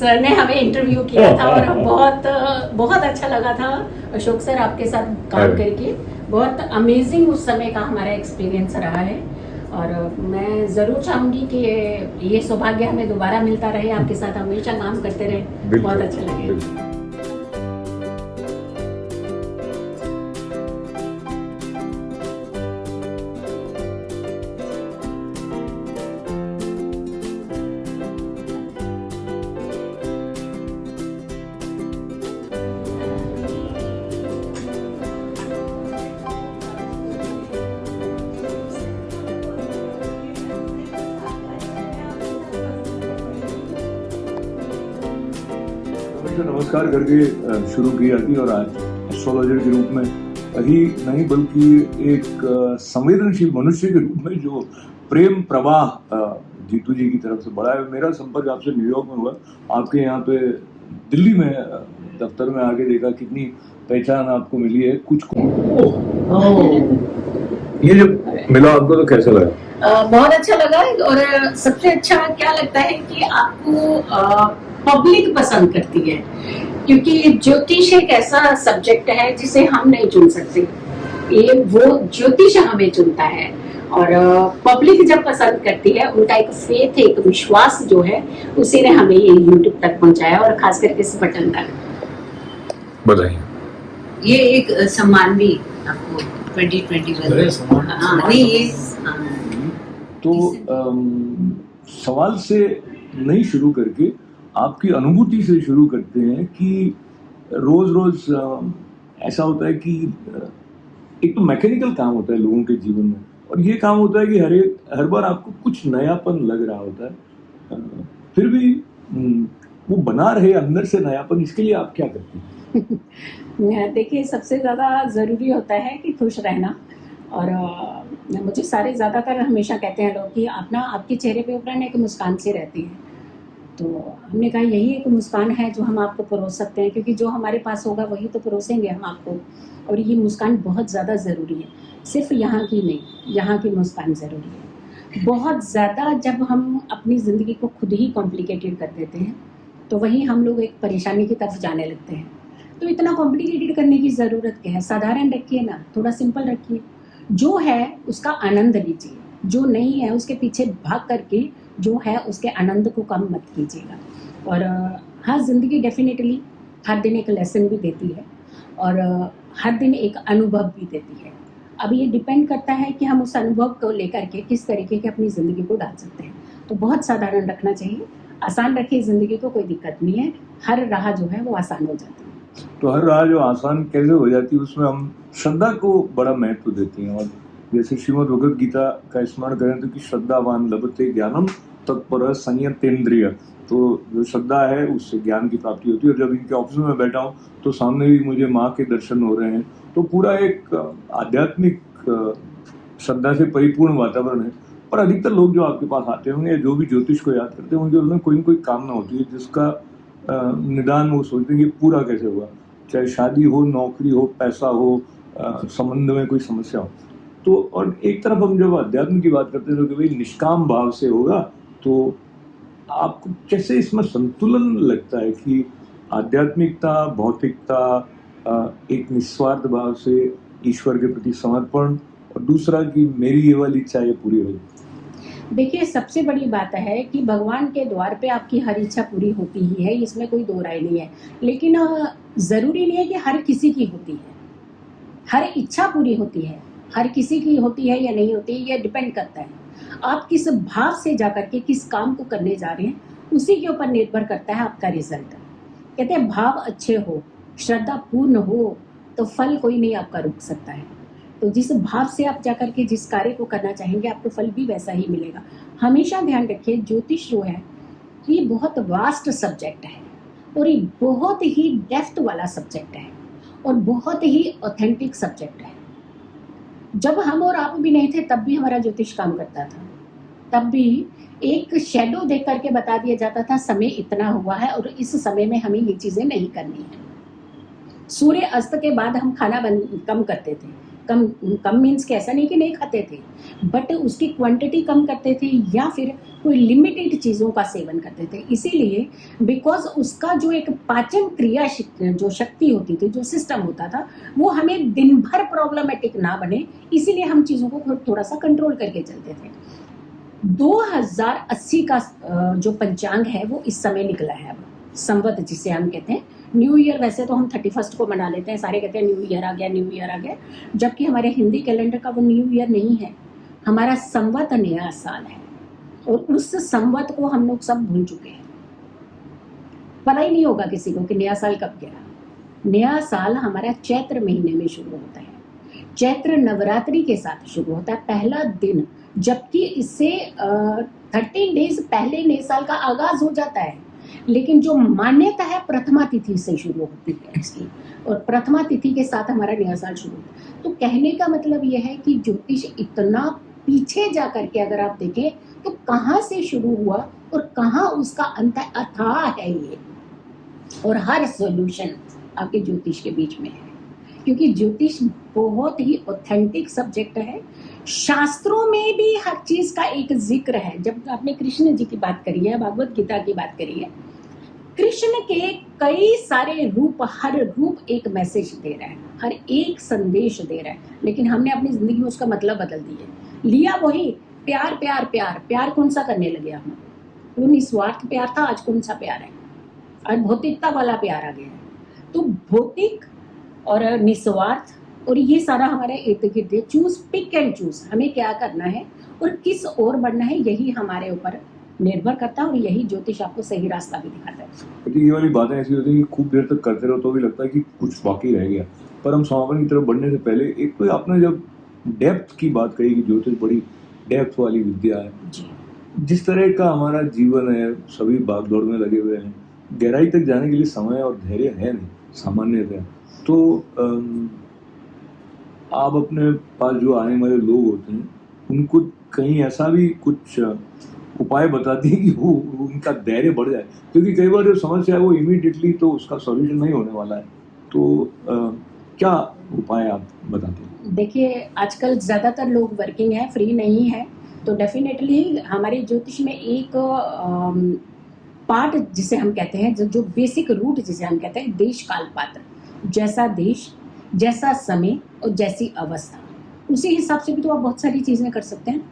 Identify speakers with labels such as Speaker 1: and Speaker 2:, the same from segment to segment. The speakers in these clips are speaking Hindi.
Speaker 1: सर ने हमें इंटरव्यू किया था और बहुत बहुत अच्छा लगा था अशोक सर आपके साथ काम करके। बहुत अमेजिंग उस समय का हमारा एक्सपीरियंस रहा है और मैं ज़रूर चाहूँगी कि ये सौभाग्य हमें दोबारा मिलता रहे, आपके साथ हमेशा काम करते रहे। बहुत अच्छा लगे।
Speaker 2: नमस्कार करके शुरू की जाती और आज एस्ट्रोलॉजर के रूप में ही नहीं बल्कि एक संवेदनशील मनुष्य के रूप में जो प्रेम प्रवाह जीतू जी की तरफ से बढ़ा है। मेरा संपर्क आपसे न्यूयॉर्क में हुआ, आपके यहाँ पे दिल्ली में दफ्तर में आके देखा कितनी पहचान आपको मिली है। कुछ ये जब मिला आपको तो कैसा लगा?
Speaker 1: बहुत अच्छा लगा और सबसे अच्छा क्या लगता है कि आपको पब्लिक पसंद करती है, क्योंकि ज्योतिष एक ऐसा सब्जेक्ट है जिसे हम नहीं चुन सकते, ये वो ज्योतिष हमें चुनता है और पब्लिक जब पसंद करती है, उनका एक फेथ, एक विश्वास जो है उसी ने हमें ये यूट्यूब तक पहुंचाया और खास करके इस बटन तक।
Speaker 2: बताइए,
Speaker 3: ये एक सम्मान भी आपको 2021 नहीं ये
Speaker 2: तो सवाल से नहीं शुरू करके आपकी अनुभूति से शुरू करते हैं कि रोज रोज ऐसा होता है कि एक तो मैकेनिकल काम होता है लोगों के जीवन में, और ये काम होता है कि हर बार आपको कुछ नयापन लग रहा होता है, फिर भी वो बना रहे अंदर से नयापन, इसके लिए आप क्या करते हैं?
Speaker 1: देखिए, सबसे ज़्यादा ज़रूरी होता है कि खुश रहना। और मुझे सारे ज़्यादातर हमेशा कहते हैं लोग कि आप ना, आपके चेहरे पे ऊपर एक मुस्कान सी रहती है। तो हमने कहा यही एक मुस्कान है जो हम आपको परोस सकते हैं, क्योंकि जो हमारे पास होगा वही तो परोसेंगे हम आपको। और ये मुस्कान बहुत ज़्यादा ज़रूरी है, सिर्फ यहाँ की नहीं, यहाँ की मुस्कान ज़रूरी है बहुत ज़्यादा। जब हम अपनी ज़िंदगी को खुद ही कॉम्प्लिकेटेड कर देते हैं तो वही हम लोग एक परेशानी की तरफ जाने लगते हैं। तो इतना कॉम्प्लिकेटेड करने की ज़रूरत क्या है? साधारण रखिए ना, थोड़ा सिंपल रखिए। जो है उसका आनंद लीजिए, जो नहीं है उसके पीछे भाग करके जो है उसके आनंद को कम मत कीजिएगा। और हाँ, ज़िंदगी डेफिनेटली हर दिन एक लेसन भी देती है और हर दिन एक अनुभव भी देती है। अब ये डिपेंड करता है कि हम उस अनुभव को लेकर के किस तरीके की अपनी ज़िंदगी को डाल सकते हैं। तो बहुत साधारण रखना चाहिए, आसान रखिए ज़िंदगी को, कोई दिक्कत नहीं है। हर राह जो है वो आसान हो जाती है।
Speaker 2: तो हर राह जो आसान कैसे हो जाती है, उसमें हम श्रद्धा को बड़ा महत्व देती हैं। और जैसे श्रीमद् भगवद गीता का स्मरण करें तो कि श्रद्धावान लभते ज्ञानम तत्पर संयतेन्द्रिय। तो जो श्रद्धा है उससे ज्ञान की प्राप्ति होती है। और जब इनके ऑफिस में बैठा हूँ तो सामने भी मुझे माँ के दर्शन हो रहे हैं, तो पूरा एक आध्यात्मिक श्रद्धा से परिपूर्ण वातावरण है। पर अधिकतर लोग जो आपके पास आते होंगे, जो भी ज्योतिष को याद करते होंगे, उनमें कोई न कोई कामना होती है जिसका निदान वो सोचते हैं कि पूरा कैसे हुआ। चाहे शादी हो, नौकरी हो, पैसा हो, संबंध में कोई समस्या हो। तो और एक तरफ हम जब अध्यात्म की बात करते हैं तो कि भाई निष्काम भाव से होगा, तो आपको कैसे इसमें संतुलन लगता है कि आध्यात्मिकता, भौतिकता, एक निस्वार्थ भाव से ईश्वर के प्रति समर्पण, और दूसरा कि मेरी ये वाली इच्छा ये पूरी होगी?
Speaker 1: देखिए, सबसे बड़ी बात है कि भगवान के द्वार पे आपकी हर इच्छा पूरी होती ही है, इसमें कोई दो राय नहीं है। लेकिन ज़रूरी नहीं है कि हर किसी की होती है, हर इच्छा पूरी होती है। हर किसी की होती है या नहीं होती, ये डिपेंड करता है आप किस भाव से जाकर के किस काम को करने जा रहे हैं, उसी के ऊपर निर्भर करता है आपका रिजल्ट। कहते हैं भाव अच्छे हो, श्रद्धा पूर्ण हो तो फल कोई नहीं आपका रुक सकता है। तो जिस भाव से आप जाकर के जिस कार्य को करना चाहेंगे, आपको फल भी वैसा ही मिलेगा। हमेशा ध्यान रखिए, ज्योतिष जो है ये बहुत वास्ट सब्जेक्ट है और ये बहुत ही डेप्थ वाला सब्जेक्ट है और बहुत ही ऑथेंटिक सब्जेक्ट है। जब हम और आप भी नहीं थे तब भी हमारा ज्योतिष काम करता था, तब भी एक शेडो देख करके बता दिया जाता था समय इतना हुआ है और इस समय में हमें ये चीज़ें नहीं करनी है। सूर्य अस्त के बाद हम खाना कम करते थे, कम कम मीन्स कि ऐसा नहीं कि नहीं खाते थे, बट उसकी क्वांटिटी कम करते थे या फिर कोई लिमिटेड चीज़ों का सेवन करते थे। इसीलिए बिकॉज उसका जो एक पाचन क्रिया जो शक्ति होती थी, जो सिस्टम होता था, वो हमें दिन भर प्रॉब्लमेटिक ना बने, इसीलिए हम चीज़ों को थोड़ा सा कंट्रोल करके चलते थे। 2080 का जो पंचांग है वो इस समय निकला है, अब संवत जिसे हम कहते हैं। न्यू ईयर वैसे तो हम 31 को मना लेते हैं, सारे कहते हैं न्यू ईयर आ गया, न्यू ईयर आ गया, जबकि हमारे हिंदी कैलेंडर का वो न्यू ईयर नहीं है, हमारा संवत नया साल है। और उस संवत को हम लोग सब भूल चुके हैं, पता ही नहीं होगा किसी को कि नया साल कब गया। नया साल हमारा चैत्र महीने में शुरू होता है, चैत्र नवरात्रि के साथ शुरू होता है, पहला दिन, जबकि इससे 13 डेज पहले नए साल का आगाज हो जाता है। लेकिन जो मान्यता है प्रथमा तिथि से शुरू होती है इसकी, और प्रथमा तिथि के साथ हमारा नया साल शुरू होता है। तो कहने का मतलब यह है कि ज्योतिष इतना पीछे जा करके अगर आप देखें तो कहाँ से शुरू हुआ और कहाँ उसका अंत अथाह है ये, और हर सॉल्यूशन आपके ज्योतिष के बीच में है, क्योंकि ज्योतिष बहुत ही ऑथेंटिक सब्जेक्ट है। शास्त्रों में भी हर चीज का एक जिक्र है। जब आपने कृष्ण जी की बात करी है, भागवत गीता की बात करी है, कृष्ण के कई सारे रूप, हर रूप एक मैसेज दे रहा है, हर एक संदेश दे रहा है, लेकिन हमने अपनी जिंदगी में उसका मतलब बदल दिया, लिया वही प्यार प्यार प्यार प्यार। कौन सा करने लगे हम? वो निस्वार्थ प्यार था, आज कौन सा प्यार है? आज भौतिकता वाला प्यार आ गया है। तो भौतिक और निस्वार्थ और ये सारा हमारे इर्द गिर्द है। चूज, पिक एंड चूज, हमें क्या करना है और किस ओर बढ़ना है, यही हमारे ऊपर निर्भर करता है, और यही ज्योतिष आपको सही रास्ता भी दिखाता है।
Speaker 2: तो ये वाली बातें ऐसी होती है कि खूब देर तक करते रहो तो भी लगता है कि कुछ बाकी रह गया, पर हम समापन की तरफ बढ़ने से पहले एक तो आपने जब डेप्थ की बात कही कि ज्योतिष बड़ी डेप्थ वाली विद्या है, जिस तरह का हमारा जीवन है, सभी भागदौड़ में लगे हुए हैं, गहराई तक जाने के लिए समय और धैर्य है नहीं सामान्यतः। तो आप अपने पास जो आने वाले लोग होते हैं उनको कहीं ऐसा भी कुछ उपाय बताती है कि वो उनका धैर्य बढ़ जाए, क्योंकि कई बार जो समस्या है वो इमीडिएटली तो उसका सॉल्यूशन नहीं होने वाला है। तो क्या उपाय आप बताते हैं?
Speaker 1: देखिए, आजकल ज़्यादातर लोग वर्किंग है, फ्री नहीं है, तो डेफिनेटली हमारे ज्योतिष में एक पार्ट जिसे हम कहते हैं, जो बेसिक रूट जिसे हम कहते हैं, देश काल पात्र, जैसा देश, जैसा समय और जैसी अवस्था, उसी हिसाब से भी तो आप बहुत सारी चीज़ें कर सकते हैं।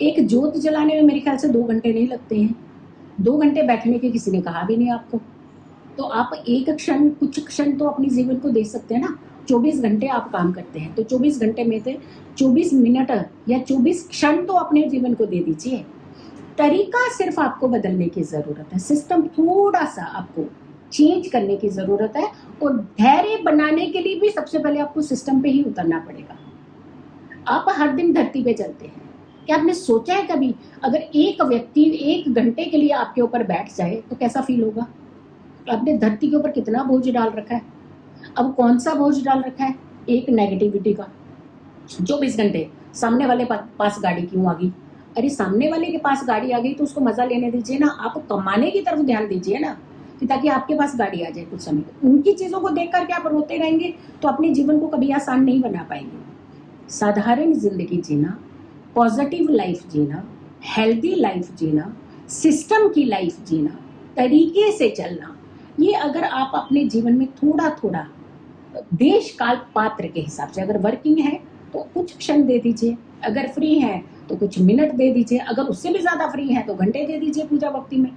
Speaker 1: एक ज्योत जलाने में मेरे ख्याल से 2 घंटे नहीं लगते हैं, 2 घंटे बैठने के किसी ने कहा भी नहीं आपको। तो आप एक क्षण, कुछ क्षण तो अपने जीवन को दे सकते हैं ना। 24 घंटे आप काम करते हैं, तो 24 घंटे में से 24 मिनट या 24 क्षण तो अपने जीवन को दे दीजिए। तरीका सिर्फ आपको बदलने की ज़रूरत है, सिस्टम थोड़ा सा आपको चेंज करने की ज़रूरत है, और धैर्य बनाने के लिए भी सबसे पहले आपको सिस्टम पे ही उतरना पड़ेगा। आप हर दिन धरती पे चलते हैं, क्या आपने सोचा है कभी अगर एक व्यक्ति 1 घंटे के लिए आपके ऊपर बैठ जाए तो कैसा फील होगा? आपने धरती के ऊपर कितना बोझ डाल रखा है। अब कौन सा बोझ डाल रखा है? एक नेगेटिविटी का। 24 घंटे सामने वाले पास गाड़ी क्यों आ गई? अरे सामने वाले के पास गाड़ी आ गई तो उसको मजा लेने दीजिए ना, आप कमाने की तरफ ध्यान दीजिए ना, कि ताकि आपके पास गाड़ी आ जाए कुछ समय। उनकी चीज़ों को देख करके आप रोते रहेंगे तो अपने जीवन को कभी आसान नहीं बना पाएंगे। साधारण जिंदगी जीना, पॉजिटिव लाइफ जीना, हेल्दी लाइफ जीना, सिस्टम की लाइफ जीना, तरीके से चलना, ये अगर आप अपने जीवन में थोड़ा थोड़ा देश काल पात्र के हिसाब से, अगर वर्किंग है तो कुछ क्षण दे दीजिए, अगर फ्री है तो कुछ मिनट दे दीजिए, अगर उससे भी ज़्यादा फ्री है तो घंटे दे दीजिए पूजा भक्ति में।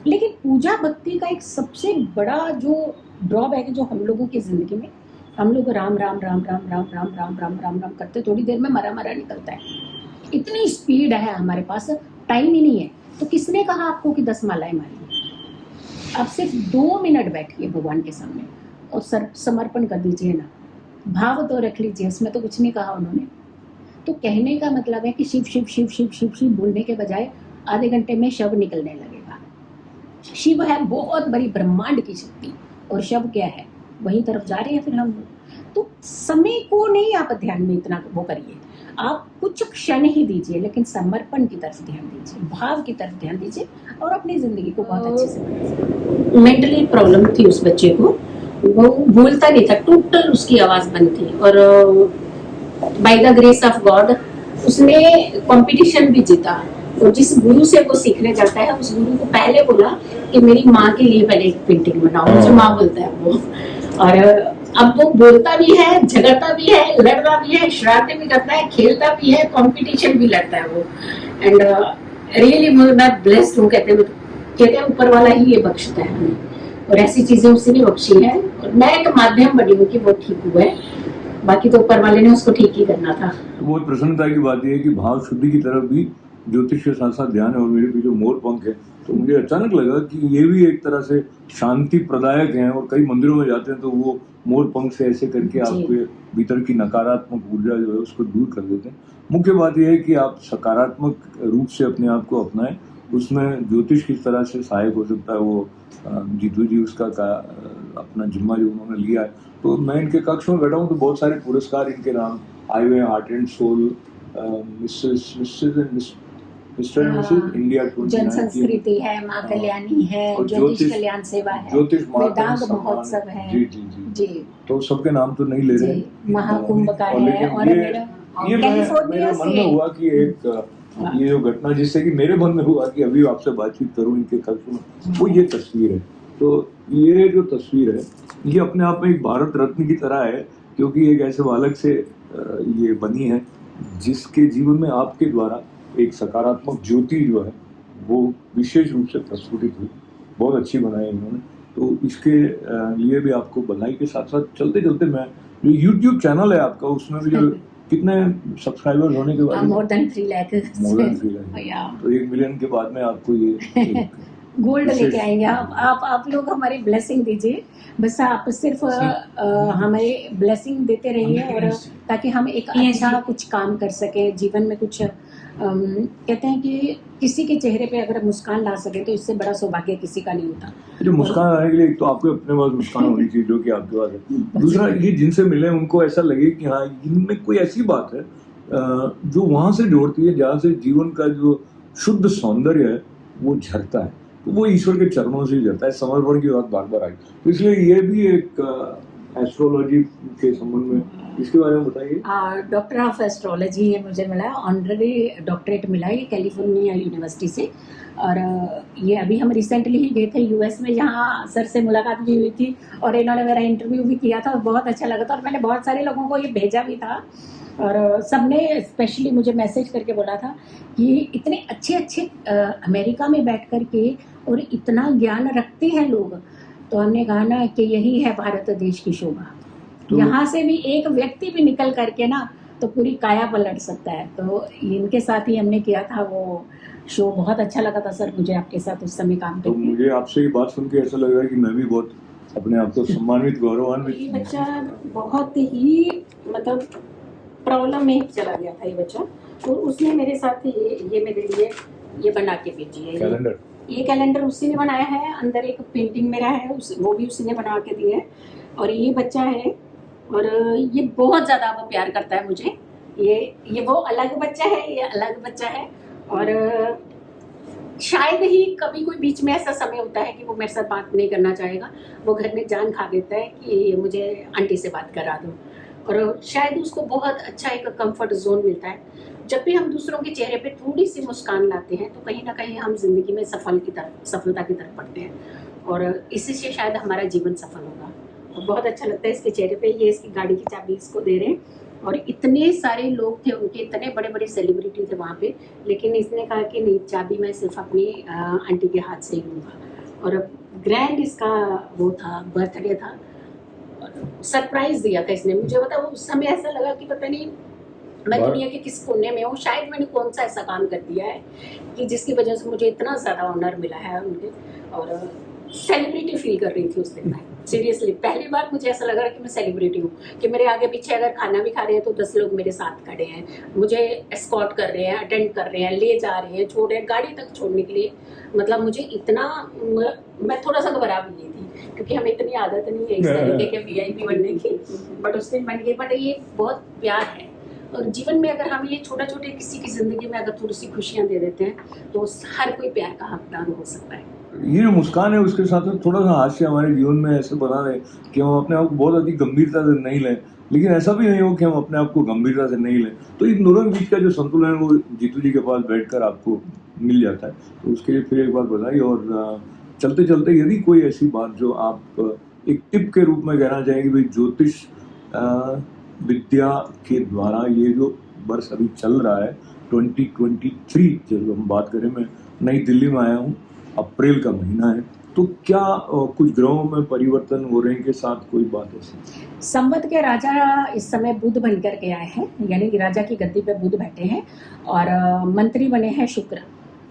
Speaker 1: लेकिन पूजा भक्ति का एक सबसे बड़ा जो ड्रॉबैक है जो हम लोगों की ज़िंदगी में, हम लोग राम राम राम राम राम राम राम राम राम राम करते, थोड़ी देर में मरा मरा निकलता है। इतनी स्पीड है हमारे पास, टाइम ही नहीं है। तो किसने कहा आपको कि 10 मालाएं मारिए? आप सिर्फ 2 मिनट बैठिए भगवान के सामने और समर्पण कर दीजिए ना, भाव तो रख लीजिए, उसमें तो कुछ नहीं कहा उन्होंने। तो कहने का मतलब है कि शिव शिव शिव शिव शिव शिव बोलने के बजाय आधे घंटे में शव निकलने लगेगा। शिव है बहुत बड़ी ब्रह्मांड की शक्ति, और शव क्या है? वही तरफ जा रहे हैं फिर हम लोग। तो समय को नहीं आप ध्यान में इतना वो करिए, आप कुछ क्षण ही दीजिए, लेकिन समर्पण की तरफ ध्यान दीजिए, भाव की तरफ ध्यान दीजिए, और अपनी जिंदगी को बहुत अच्छे से बनाइए। मेंटली प्रॉब्लम थी उस बच्चे को, वो बोलता नहीं था, टोटल उसकी आवाज़ बंद थी, और by the grace of God उसने कंपटीशन भी जीता। और जिस गुरु से वो सीखने जाता है उस गुरु को पहले बोला कि मेरी माँ के लिए पहले एक पेंटिंग बनाओ, मुझे माँ बोलता है वो। और अब वो बोलता भी है, झगड़ता भी है, लड़ता भी है, शरारतें भी करता है, खेलता भी है, कंपटीशन भी लड़ता है वो। एंड रियली मैं ब्लेस्ड हूँ, कहते हैं ऊपर वाला ही ये बख्शता है हमें, और ऐसी चीजें उसने भी बख्शी है। और मैं एक माध्यम बनी हूँ कि वो ठीक हुआ है, बाकी तो ऊपर वाले ने उसको ठीक ही करना था।
Speaker 2: बहुत प्रसन्नता की बात यह है कि भाव शुद्धि की तरफ भी ज्योतिष के साथ साथ ध्यान है। और मेरे पीछे मोर पंख है, तो मुझे अचानक लगा कि ये भी एक तरह से शांति प्रदायक है। और कई मंदिरों में जाते हैं तो वो मोर पंख से ऐसे करके आपके भीतर की नकारात्मक ऊर्जा जो है उसको दूर कर देते हैं। मुख्य बात यह है कि आप सकारात्मक रूप से अपने आप को अपनाएं, उसमें ज्योतिष किस तरह से सहायक हो सकता है वो जीतू जी उसका अपना जिम्मा जो उन्होंने लिया है। तो मैं इनके कक्ष में बैठा हूँ तो बहुत सारे पुरस्कार इनके नाम आए हुए हैं, heart and soul, mister and missus India
Speaker 1: Jan Sanskriti है, माँ कल्याणी है, ज्योतिष कल्याण सेवा है,
Speaker 2: ज्योतिष
Speaker 1: वेदांग महोत्सव है।
Speaker 2: जी जी जी
Speaker 1: जी,
Speaker 2: तो सबके नाम तो नहीं ले रहे,
Speaker 1: महाकुंभ का है। और
Speaker 2: ये मेरे मन में हुआ कि एक ये जो घटना जिससे कि मेरे मन में हुआ कि अभी आपसे बातचीत करूं इनके कक्ष में, वो ये तस्वीर है। तो ये जो तस्वीर है ये अपने आप में एक भारत रत्न की तरह है, क्योंकि एक ऐसे बालक से ये बनी है जिसके जीवन में आपके द्वारा एक सकारात्मक ज्योति जो है वो विशेष रूप से प्रस्फुटित हुई। बहुत अच्छी बनाई इन्होंने, तो इसके लिए भी आपको बधाई के साथ साथ चलते चलते मैं जो यूट्यूब चैनल है आपका उसमें भी जो कितने सब्सक्राइबर्स होने के बाद
Speaker 1: मोर देन 3 लाख
Speaker 2: तो 1 मिलियन के बाद में आपको ये
Speaker 1: गोल्ड लेके आएंगे। आप लोग हमारी ब्लेसिंग दीजिए, बस आप सिर्फ हमें ब्लेसिंग देते रहिए, और ताकि हम एक अच्छा कुछ काम कर सके जीवन में। कुछ कहते हैं कि किसी के चेहरे पे अगर मुस्कान ला सके तो इससे बड़ा सौभाग्य किसी का नहीं होता।
Speaker 2: जो मुस्कान आने के लिए एक तो आपको अपने पास मुस्कान होनी चाहिए जो कि आपके पास है। दूसरा, ये जिनसे मिले उनको ऐसा लगे कि हाँ इनमें कोई ऐसी बात है जो वहां से जोड़ती है जहाँ से जीवन का जो शुद्ध सौंदर्य है वो झरता है, तो वो ईश्वर के चरणों से ही झरता है। समर्पण की बात बार बार आई, तो इसलिए ये भी एक एस्ट्रोलॉजी के संबंध में इसके बारे में बताइए।
Speaker 1: डॉक्टर ऑफ एस्ट्रोलॉजी ये मुझे मिला, ऑनररी डॉक्टरेट मिला है कैलिफोर्निया यूनिवर्सिटी से। और ये अभी हम रिसेंटली ही गए थे यूएस में, जहाँ सर से मुलाकात भी हुई थी और इन्होंने मेरा इंटरव्यू भी किया था और बहुत अच्छा लगा था। और मैंने बहुत सारे लोगों को ये भेजा भी था, और सबने स्पेशली मुझे मैसेज करके बोला था कि इतने अच्छे अमेरिका में बैठ कर के और इतना ज्ञान रखते हैं लोग। तो हमने कहा ना कि यही है भारत देश की शोभा। तो यहाँ से भी एक व्यक्ति भी निकल करके ना तो पूरी काया पलट सकता है। तो इनके साथ ही हमने किया था वो शो, बहुत अच्छा लगा था सर मुझे आपके साथ उस समय काम करके।
Speaker 2: तो मुझे आपसे ये बात सुन के ऐसा लग रहा है कि मैं भी बहुत अपने आप को सम्मानित गौरवान्वित।
Speaker 1: ये बच्चा बहुत ही मतलब प्रॉब्लम में चला गया था ये बच्चा, तो उसने मेरे साथ ये मेरे लिए ये बना के भेजी है
Speaker 2: कैलेंडर।
Speaker 1: ये कैलेंडर उसी ने बनाया है, अंदर एक पेंटिंग मेरा है वो भी उसी ने बना के दी है। और ये बच्चा है और ये बहुत ज़्यादा अब प्यार करता है मुझे। ये वो अलग बच्चा है, ये अलग बच्चा है। और शायद ही कभी कोई बीच में ऐसा समय होता है कि वो मेरे साथ बात नहीं करना चाहेगा, वो घर में जान खा देता है कि मुझे आंटी से बात करा दो। और शायद उसको बहुत अच्छा एक कंफर्ट जोन मिलता है। जब भी हम दूसरों के चेहरे पे थोड़ी सी मुस्कान लाते हैं तो कहीं ना कहीं हम जिंदगी में सफलता की तरफ बढ़ते हैं, और इसी से शायद हमारा जीवन सफल होगा। और बहुत अच्छा लगता है इसके चेहरे पे। ये इसकी गाड़ी की चाबी इसको दे रहे हैं, और इतने सारे लोग थे उनके, इतने बड़े बड़े सेलिब्रिटी थे वहाँ पे, लेकिन इसने कहा कि नहीं, चाबी मैं सिर्फ अपनी आंटी के हाथ से ही लूँगा। और ग्रैंड इसका वो था, बर्थडे था, सरप्राइज दिया था इसने मुझे। बता, वो उस समय ऐसा लगा कि पता नहीं मैं दुनिया के किस कोने में हूँ, शायद मैंने कौन सा ऐसा काम कर दिया है कि जिसकी वजह से मुझे इतना ज़्यादा ऑनर मिला है उनके। और सेलिब्रिटी फील कर रही थी उस दिन मैं, सीरियसली पहली बार मुझे ऐसा लग रहा है कि मैं सेलिब्रिटी हूँ, कि मेरे आगे पीछे अगर खाना भी खा रहे हैं तो 10 लोग मेरे साथ खड़े हैं, मुझे एस्कॉर्ट कर रहे हैं, अटेंड कर रहे हैं, ले जा रहे हैं, छोड़ रहे हैं, गाड़ी तक छोड़ने के लिए। मतलब मुझे इतना, मैं थोड़ा सा घबरा भी गई थी क्योंकि हमें इतनी आदत नहीं है इस तरीके के VIP बनने की, बट उस दिन बन गई। बट ये बहुत प्यार है, और जीवन में अगर हम ये छोटे छोटे किसी की जिंदगी में अगर थोड़ी सी खुशियाँ दे देते हैं तो हर कोई प्यार का हकदार हो सकता है।
Speaker 2: ये जो मुस्कान है उसके साथ थोड़ा सा हास्य हमारे जीवन में ऐसे बना रहे कि हम अपने आप को बहुत अधिक गंभीरता से नहीं लें, लेकिन ऐसा भी नहीं हो कि हम अपने आप को गंभीरता से नहीं लें। तो इन दोनों के बीच का जो संतुलन है वो जीतू जी के पास बैठकर आपको मिल जाता है। तो उसके लिए फिर एक बार बधाई। और चलते चलते यदि कोई ऐसी बात जो आप एक टिप के रूप में कहना चाहेंगे, भाई ज्योतिष विद्या के द्वारा ये जो वर्ष अभी चल रहा है 2023, जब हम बात करें, मैं नई दिल्ली में आया हूँ, अप्रैल का महीना है, तो क्या कुछ ग्रहों में परिवर्तन हो रहे हैं के साथ कोई बात ऐसी?
Speaker 1: संवत के राजा इस समय बुध बन करके आए हैं, यानी कि राजा की गद्दी पे बुध बैठे हैं और मंत्री बने हैं शुक्र।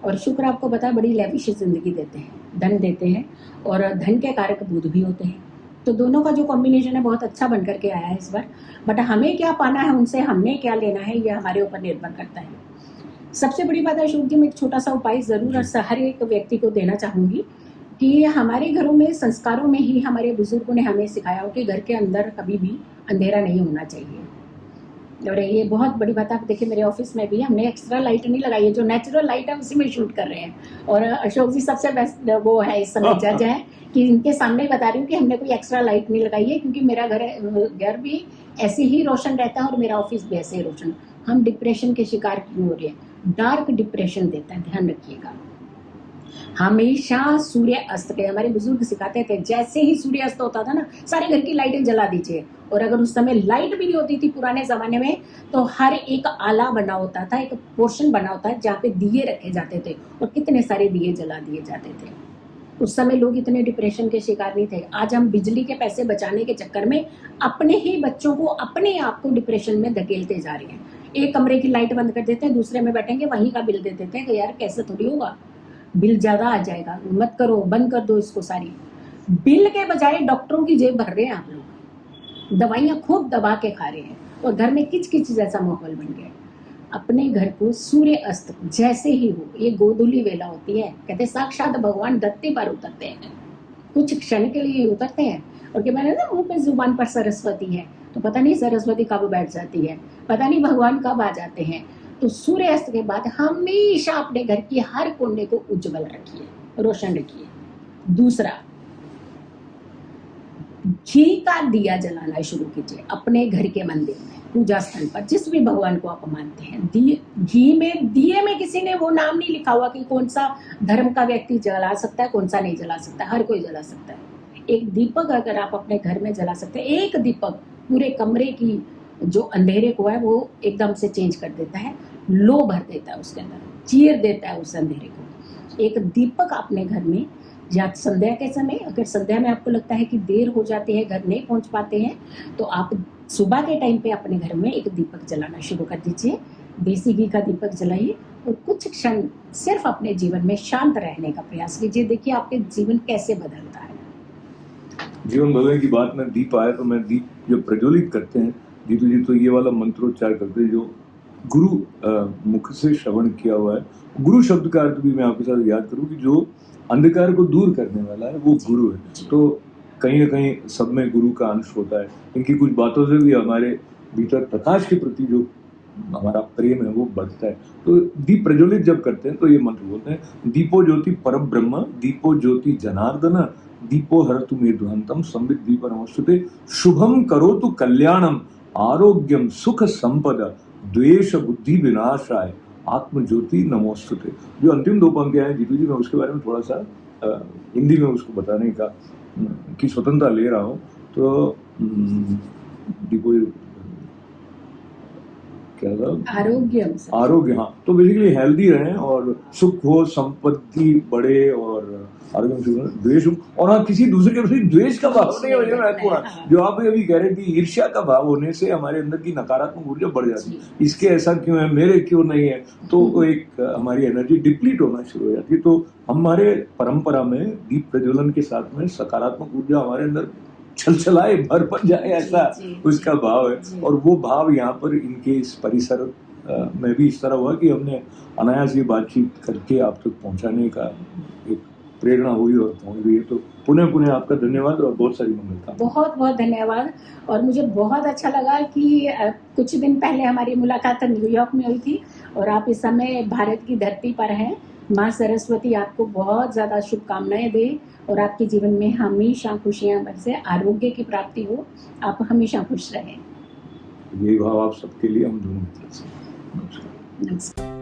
Speaker 1: और शुक्र आपको पता है बड़ी लैविश जिंदगी देते हैं, धन देते हैं और धन के कारक बुध भी होते हैं। तो दोनों का जो कॉम्बिनेशन है बहुत अच्छा बन करके आया है इस बार। बट हमें क्या पाना है उनसे, हमने क्या लेना है, ये हमारे ऊपर निर्भर करता है। सबसे बड़ी बात है शुभ जी, मैं एक छोटा सा उपाय जरूर हर एक व्यक्ति को देना चाहूंगी कि हमारे घरों में संस्कारों में ही हमारे बुजुर्गों ने हमें सिखाया हो कि घर के अंदर कभी भी अंधेरा नहीं होना चाहिए। और ये बहुत बड़ी बात है। आप देखिए मेरे ऑफिस में भी हमने एक्स्ट्रा लाइट नहीं लगाई है, जो नेचुरल लाइट है उसी में शूट कर रहे हैं। और अशोक जी सबसे बेस्ट वो है इस समय जज है कि इनके सामने बता रही हूँ कि हमने कोई एक्स्ट्रा लाइट नहीं लगाई है, क्योंकि मेरा घर भी ऐसे ही रोशन रहता है और मेरा ऑफिस भी ऐसे ही रोशन। हम डिप्रेशन के शिकार क्यों हो रहे हैं? डार्क डिप्रेशन देता है, ध्यान रखिएगा। हमेशा सूर्य अस्त के, हमारे बुजुर्ग सिखाते थे, जैसे ही सूर्य अस्त होता था ना, सारे घर की लाइटें जला दीजिए। और अगर उस समय लाइट भी नहीं होती थी पुराने जमाने में, तो हर एक आला बना होता था, एक पोर्शन बना होता है जहाँ पे दिए रखे जाते थे और कितने सारे दिए जला दिए जाते थे। उस समय लोग इतने डिप्रेशन के शिकार नहीं थे। आज हम बिजली के पैसे बचाने के चक्कर में अपने ही बच्चों को, अपने आप को डिप्रेशन में धकेलते जा रहे हैं। एक कमरे की लाइट बंद कर देते हैं, दूसरे में बैठेंगे, वहीं का बिल दे देते हैं कि यार कैसे थोड़ी होगा, बिल ज्यादा आ जाएगा, मत करो, बंद कर दो इसको। सारी बिल के बजाय डॉक्टरों की जेब भर रहे हैं आप लोग, दवाइयां खूब दबा के खा रहे हैं और घर में किच किच जैसा माहौल बन गया। अपने घर को सूर्य अस्त जैसे ही हो, ये गोधूली वेला होती है, कहते साक्षात भगवान धरती पर उतरते हैं, कुछ क्षण के लिए उतरते हैं। और कि मैंने ना मुंह पे जुबान पर सरस्वती है, तो पता नहीं सरस्वती कब बैठ जाती है, पता नहीं भगवान कब आ जाते हैं। तो सूर्यास्त के बाद हमेशा अपने घर की हर कोने को उज्जवल रखिए, रोशन रखिए। दूसरा, घी का दिया जलाना शुरू कीजिए अपने घर के मंदिर में, पूजा स्थल पर, जिस भी भगवान को आप मानते हैं। घी में, दिए में किसी ने वो नाम नहीं लिखा हुआ कि कौन सा धर्म का व्यक्ति जला सकता है, कौन सा नहीं जला सकता, हर कोई जला सकता है। एक दीपक अगर आप अपने घर में जला सकते हैं, एक दीपक पूरे कमरे की जो अंधेरे को है वो एकदम से चेंज कर देता है, लो भर देता है उसके अंदर, चीर देता है उस अंधेरे को। एक दीपक अपने घर में, या संध्या के समय, अगर संध्या में आपको लगता है कि देर हो जाती है, घर नहीं पहुंच पाते हैं, तो आप सुबह के टाइम पे अपने घर में एक दीपक जलाना शुरू कर दीजिए। देसी घी का दीपक जलाइए और कुछ क्षण सिर्फ अपने जीवन में शांत रहने का प्रयास कीजिए। देखिए आपके जीवन कैसे बदलता है।
Speaker 2: जीवन बदलने की बात में दीप आया तो मैं दीप जो प्रज्वलित करते हैं जीतू जी, तो ये वाला मंत्रोच्चार करते हैं जो गुरु मुख से श्रवण किया हुआ है। गुरु शब्द का अर्थ भी मैं आपके साथ याद करूं कि जो अंधकार को दूर करने वाला है वो गुरु है। तो कहीं ना कहीं सब में गुरु का अंश होता है। इनकी कुछ बातों से भी हमारे भीतर प्रकाश के प्रति जो हमारा प्रेम है वो बढ़ता है। तो दीप प्रज्वलित जब करते हैं तो ये मंत्र बोलते हैं, दीपो ज्योति परम ब्रह्म, दीपो ज्योति जनार्दन, दीपो हरतु मेध्वंतम संवित दीप नमोस्तुते, शुभम करोतु कल्याणम, आरोग्यम सुख संपदा, द्वेष बुद्धि विनाशाय, आत्म ज्योति नमोस्तुते। जो अंतिम दो पंक्तियां हैं जीतू जी, मैं उसके बारे में थोड़ा सा हिंदी में उसको बताने का की स्वतंत्रता ले रहा हूँ। तो दीपो क्या था, आरोग्य, हाँ। तो बेसिकली हेल्दी रहें और सुख हो, संपत्ति बढ़े और आरोग्य, द्वेष, और हाँ किसी दूसरे के प्रति द्वेष का भाव नहीं होने महत्वपूर्ण। जो आप अभी कह रहे थे, ईर्ष्या का भाव होने से हमारे अंदर की नकारात्मक ऊर्जा बढ़ जाती है, इसके ऐसा क्यों है, मेरे क्यों नहीं है, तो एक हमारी एनर्जी डिप्लीट होना शुरू हो जाती है। तो हमारे परंपरा में दीप प्रज्वलन के साथ में सकारात्मक ऊर्जा हमारे अंदर छलछलाए, भर पड़ जाए, ऐसा उसका भाव है। और वो भाव यहाँ पर इनके इस परिसर में भी इस तरह हुआ कि हमने अनायास ये बातचीत करके आप तक पहुंचाने का एक प्रेरणा हुई और पहुंच गई है। तो पुनः आपका धन्यवाद और बहुत सारी मंगलता।
Speaker 1: बहुत बहुत धन्यवाद। और मुझे बहुत अच्छा लगा कि कुछ दिन पहले हमारी मुलाकात न्यूयॉर्क में हुई थी और आप इस समय भारत की धरती पर हैं। माँ सरस्वती आपको बहुत ज़्यादा शुभकामनाएं दे और आपके जीवन में हमेशा खुशियाँ बरसे, आरोग्य की प्राप्ति हो, आप हमेशा खुश रहें।
Speaker 2: यही भाव आप सबके लिए हम दोनों की तरफ से। नमस्कार।
Speaker 1: नमस्कार।